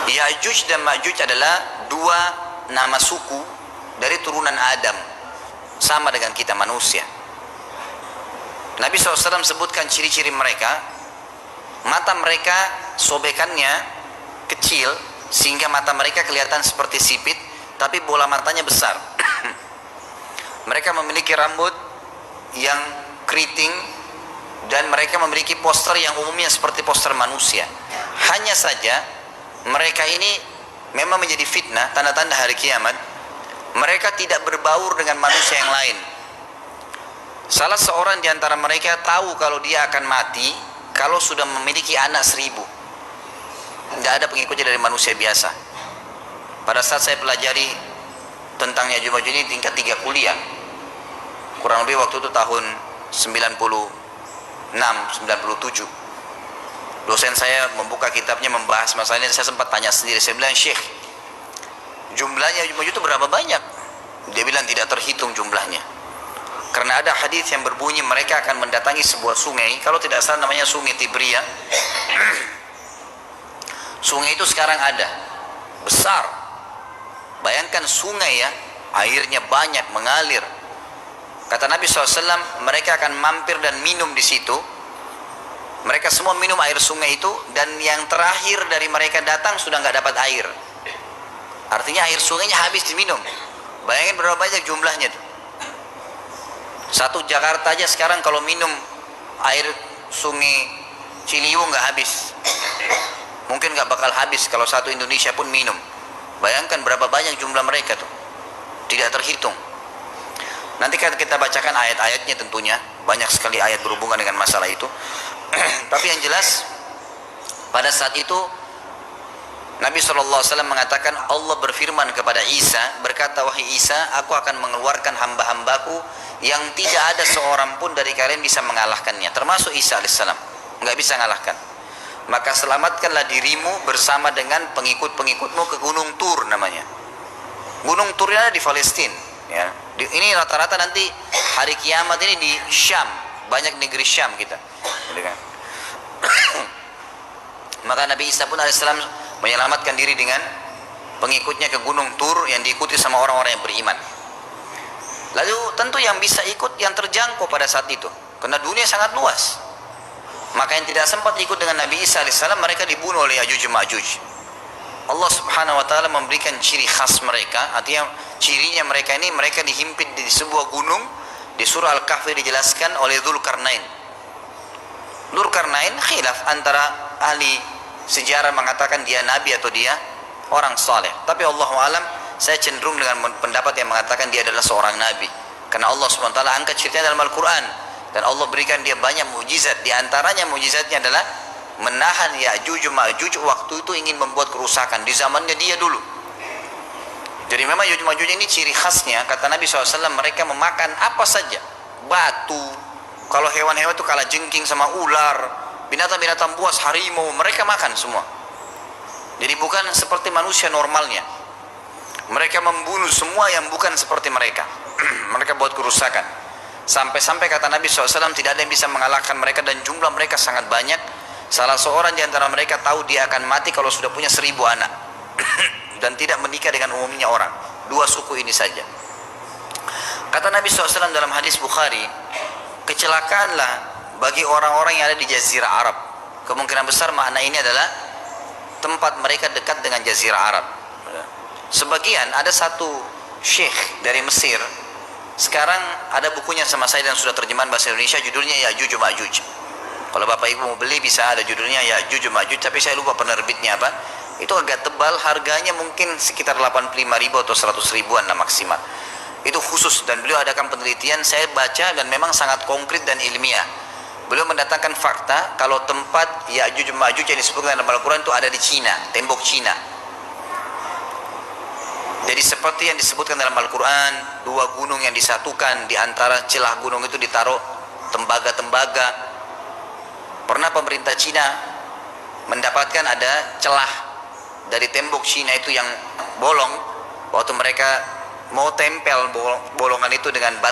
Ya'juj dan Ma'juj adalah dua nama suku dari turunan Adam, sama dengan kita manusia. Nabi SAW sebutkan ciri-ciri mereka. Mata mereka sobekannya kecil sehingga mata mereka kelihatan seperti sipit, tapi bola matanya besar. Mereka memiliki rambut yang keriting dan mereka memiliki poster yang umumnya seperti poster manusia. Hanya saja mereka ini memang menjadi fitnah, tanda-tanda hari kiamat. Mereka tidak berbaur dengan manusia yang lain. Salah seorang di antara mereka tahu kalau dia akan mati kalau sudah memiliki anak 1000. Tidak ada pengikutnya dari manusia biasa. Pada saat saya pelajari tentang Ya'juj Ma'juj ini tingkat 3 kuliah, kurang lebih waktu itu tahun 96, 97, dosen saya membuka kitabnya membahas masalah ini. Saya sempat tanya sendiri, saya bilang, Syekh, jumlahnya Ya'juj Ma'juj itu berapa banyak? Dia bilang tidak terhitung jumlahnya. Karena ada hadis yang berbunyi mereka akan mendatangi sebuah sungai, kalau tidak salah namanya Sungai Tibria. Sungai itu sekarang ada, besar. Bayangkan sungai ya, airnya banyak mengalir. Kata Nabi SAW, mereka akan mampir dan minum di situ. Mereka semua minum air sungai itu, dan yang terakhir dari mereka datang sudah nggak dapat air. Artinya air sungainya habis diminum. Bayangin berapa banyak jumlahnya tuh. Satu Jakarta aja sekarang kalau minum air sungai Ciliwung nggak habis. Mungkin nggak bakal habis kalau satu Indonesia pun minum. Bayangkan berapa banyak jumlah mereka tuh. Tidak terhitung. Nanti kan kita bacakan ayat-ayatnya tentunya. Banyak sekali ayat berhubungan dengan masalah itu. Tapi yang jelas pada saat itu Nabi SAW mengatakan, Allah berfirman kepada Isa, berkata, wahai Isa, aku akan mengeluarkan hamba-hambaku yang tidak ada seorang pun dari kalian bisa mengalahkannya, termasuk Isa alaihissalam, nggak bisa mengalahkan. Maka selamatkanlah dirimu bersama dengan pengikut-pengikutmu ke Gunung Tur namanya. Gunung Tur ada di Palestina. Ya. Ini rata-rata nanti hari kiamat ini di Syam, banyak negeri Syam kita. Maka Nabi Isa pun alaihissalam menyelamatkan diri dengan pengikutnya ke Gunung Tur yang diikuti sama orang-orang yang beriman. Lalu tentu yang bisa ikut yang terjangkau pada saat itu, karena dunia sangat luas. Maka yang tidak sempat ikut dengan Nabi Isa alaihissalam, mereka dibunuh oleh Ya'juj Ma'juj. Allah subhanahu wa ta'ala memberikan ciri khas mereka. Artinya cirinya mereka ini, mereka dihimpit di sebuah gunung. Di surah Al-Kahfi dijelaskan oleh Dzulkarnain. Dzulkarnain khilaf antara ahli sejarah mengatakan dia nabi atau dia orang saleh. Tapi Allahu alam, saya cenderung dengan pendapat yang mengatakan dia adalah seorang nabi. Karena Allah SWT angkat ceritanya dalam Al-Quran. Dan Allah berikan dia banyak mukjizat. Di antaranya mukjizatnya adalah menahan Ya'juj Ma'juj waktu itu ingin membuat kerusakan di zamannya dia dulu. Jadi memang Ya'juj Ma'juj ini ciri khasnya, kata Nabi SAW, mereka memakan apa saja. Batu, kalau hewan-hewan itu kalah jengking sama ular, binatang-binatang buas, harimau, mereka makan semua. Jadi bukan seperti manusia normalnya. Mereka membunuh semua yang bukan seperti mereka. Mereka buat kerusakan. Sampai-sampai kata Nabi SAW, tidak ada yang bisa mengalahkan mereka, dan jumlah mereka sangat banyak. Salah seorang di antara mereka tahu dia akan mati kalau sudah punya 1000 anak. Dan tidak menikah dengan umumnya orang. 2 suku ini saja. Kata Nabi SAW dalam hadis Bukhari, kecelakaanlah bagi orang-orang yang ada di Jazirah Arab. Kemungkinan besar makna ini adalah tempat mereka dekat dengan Jazirah Arab. Sebagian, ada satu syekh dari Mesir, sekarang ada bukunya sama saya dan sudah terjemahan bahasa Indonesia, judulnya Ya'juj Ma'juj. Kalau Bapak Ibu mau beli bisa, ada judulnya Ya'juj Ma'juj, tapi saya lupa penerbitnya apa. Itu agak tebal, harganya mungkin sekitar 85.000 atau 100 ribuan lah maksimal. Itu khusus, dan beliau adakan penelitian, saya baca dan memang sangat konkret dan ilmiah. Beliau mendatangkan fakta kalau tempat Ya'juj Ma'juj yang disebutkan dalam Al-Quran itu ada di Cina, tembok Cina. Jadi seperti yang disebutkan dalam Al-Quran, 2 gunung yang disatukan, di antara celah gunung itu ditaruh tembaga-tembaga. Pernah pemerintah Cina mendapatkan ada celah dari tembok Cina itu yang bolong, waktu mereka mau tempel bolongan itu dengan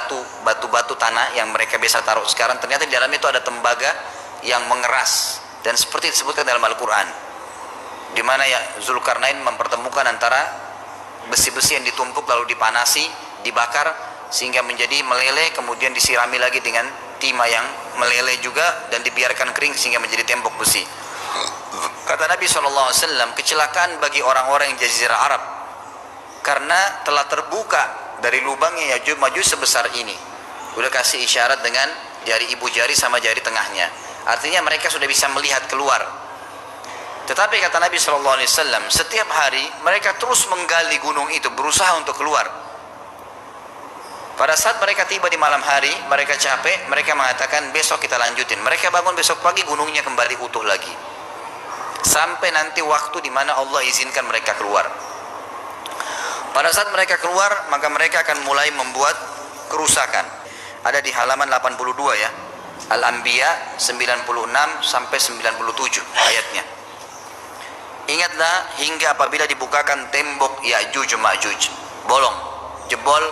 batu-batu tanah yang mereka biasa taruh sekarang, ternyata di dalam itu ada tembaga yang mengeras, dan seperti disebutkan dalam Al-Quran. di mana ya Zulkarnain mempertemukan antara besi-besi yang ditumpuk lalu dipanasi, dibakar sehingga menjadi meleleh, kemudian disirami lagi dengan timah yang meleleh juga dan dibiarkan kering sehingga menjadi tembok besi. Kata Nabi SAW, kecelakaan bagi orang-orang yang Jazirah Arab karena telah terbuka dari lubangnya Yajuj Majuj sebesar ini. Udah kasih isyarat dengan jari ibu jari sama jari tengahnya, artinya mereka sudah bisa melihat keluar. Tetapi kata Nabi SAW, setiap hari mereka terus menggali gunung itu, berusaha untuk keluar. Pada saat mereka tiba di malam hari, mereka capek, mereka mengatakan besok kita lanjutin. Mereka bangun besok pagi, gunungnya kembali utuh lagi. Sampai nanti waktu di mana Allah izinkan mereka keluar. Pada saat mereka keluar, maka mereka akan mulai membuat kerusakan. Ada di halaman 82 ya. Al-Anbiya 96 sampai 97 ayatnya. Ingatlah hingga apabila dibukakan tembok Ya'juj Ma'juj, bolong, jebol,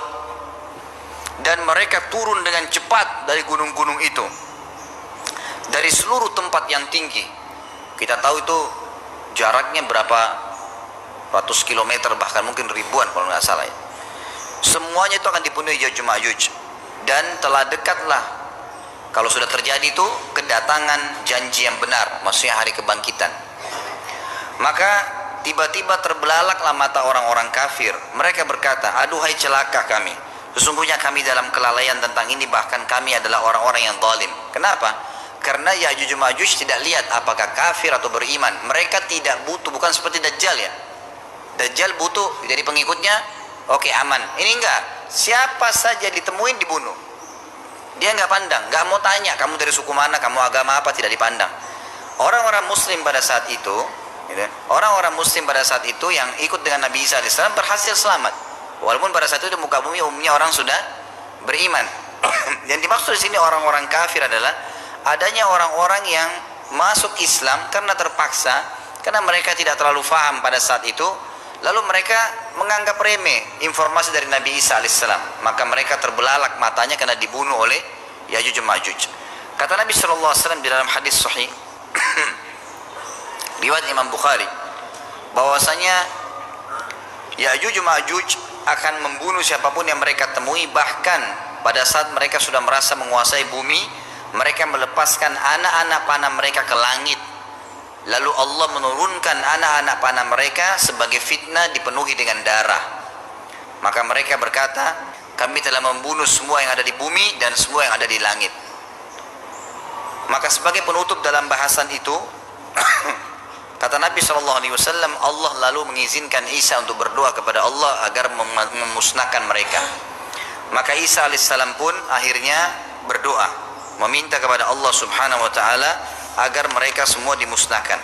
dan mereka turun dengan cepat dari gunung-gunung itu, dari seluruh tempat yang tinggi. Kita tahu itu jaraknya berapa ratus kilometer, bahkan mungkin ribuan kalau nggak salah ya. Semuanya itu akan dipenuhi Ya'juj Ma'juj, dan telah dekatlah, kalau sudah terjadi itu, kedatangan janji yang benar, maksudnya hari kebangkitan. Maka tiba-tiba terbelalaklah mata orang-orang kafir. Mereka berkata, aduhai celaka kami, sesungguhnya kami dalam kelalaian tentang ini, bahkan kami adalah orang-orang yang zalim. Kenapa? Karena Ya'juj Ma'juj tidak lihat apakah kafir atau beriman. Mereka tidak butuh, bukan seperti Dajjal ya. Dajjal butuh jadi pengikutnya, oke, aman. Ini enggak, siapa saja ditemuin dibunuh. Dia enggak pandang, enggak mau tanya kamu dari suku mana, kamu agama apa, tidak dipandang. Orang-orang muslim pada saat itu, orang-orang muslim pada saat itu yang ikut dengan Nabi Isa AS berhasil selamat. Walaupun pada saat itu di muka bumi umumnya orang sudah beriman. Yang dimaksud di sini orang-orang kafir adalah adanya orang-orang yang masuk Islam karena terpaksa, karena mereka tidak terlalu faham pada saat itu, lalu mereka menganggap remeh informasi dari Nabi Isa AS. Maka mereka terbelalak matanya karena dibunuh oleh Ya'juj Ma'juj. Kata Nabi SAW di dalam hadis sahih riwayat Imam Bukhari, bahwasanya Ya'juj Ma'juj akan membunuh siapapun yang mereka temui. Bahkan pada saat mereka sudah merasa menguasai bumi, mereka melepaskan anak-anak panah mereka ke langit, lalu Allah menurunkan anak-anak panah mereka sebagai fitnah, dipenuhi dengan darah. Maka mereka berkata, kami telah membunuh semua yang ada di bumi dan semua yang ada di langit. Maka sebagai penutup dalam bahasan itu kata Nabi SAW, Allah lalu mengizinkan Isa untuk berdoa kepada Allah agar memusnahkan mereka. Maka Isa AS pun akhirnya berdoa, meminta kepada Allah Subhanahu Wa Taala agar mereka semua dimusnahkan.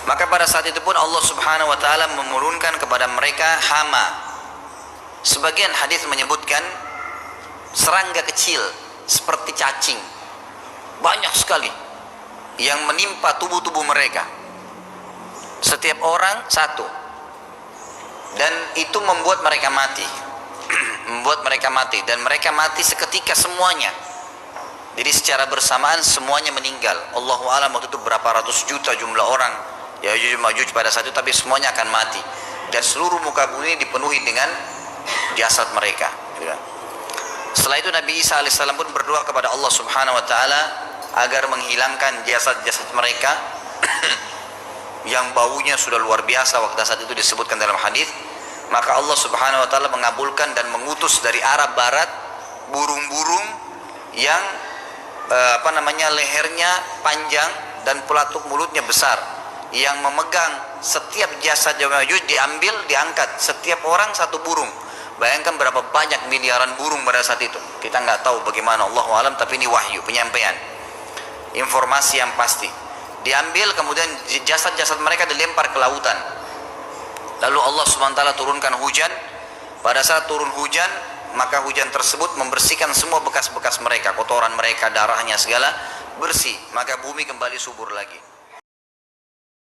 Maka pada saat itu pun Allah Subhanahu Wa Taala menurunkan kepada mereka hama. Sebagian hadis menyebutkan serangga kecil seperti cacing, banyak sekali yang menimpa tubuh-tubuh mereka, setiap orang satu, dan itu membuat mereka mati. Membuat mereka mati, dan mereka mati seketika semuanya. Jadi secara bersamaan semuanya meninggal. Allahu a'lam waktu itu berapa ratus juta jumlah orang Ya'juj Ma'juj pada saat itu, tapi semuanya akan mati dan seluruh muka bumi dipenuhi dengan jasad mereka. Setelah itu Nabi Isa AS pun berdoa kepada Allah Subhanahu Wa Taala agar menghilangkan jasad-jasad mereka yang baunya sudah luar biasa waktu saat itu disebutkan dalam hadis. Maka Allah Subhanahu Wa Taala mengabulkan dan mengutus dari arah barat burung-burung yang lehernya panjang dan pelatuk mulutnya besar, yang memegang setiap jasad Ya'juj diambil, diangkat, setiap orang satu burung. Bayangkan berapa banyak miliaran burung pada saat itu. Kita nggak tahu bagaimana, Allahu a'lam, tapi ini wahyu, penyampaian informasi yang pasti. Diambil, kemudian jasad-jasad mereka dilempar ke lautan. Lalu Allah SWT turunkan hujan. Pada saat turun hujan, maka hujan tersebut membersihkan semua bekas-bekas mereka, kotoran mereka, darahnya segala bersih. Maka bumi kembali subur lagi.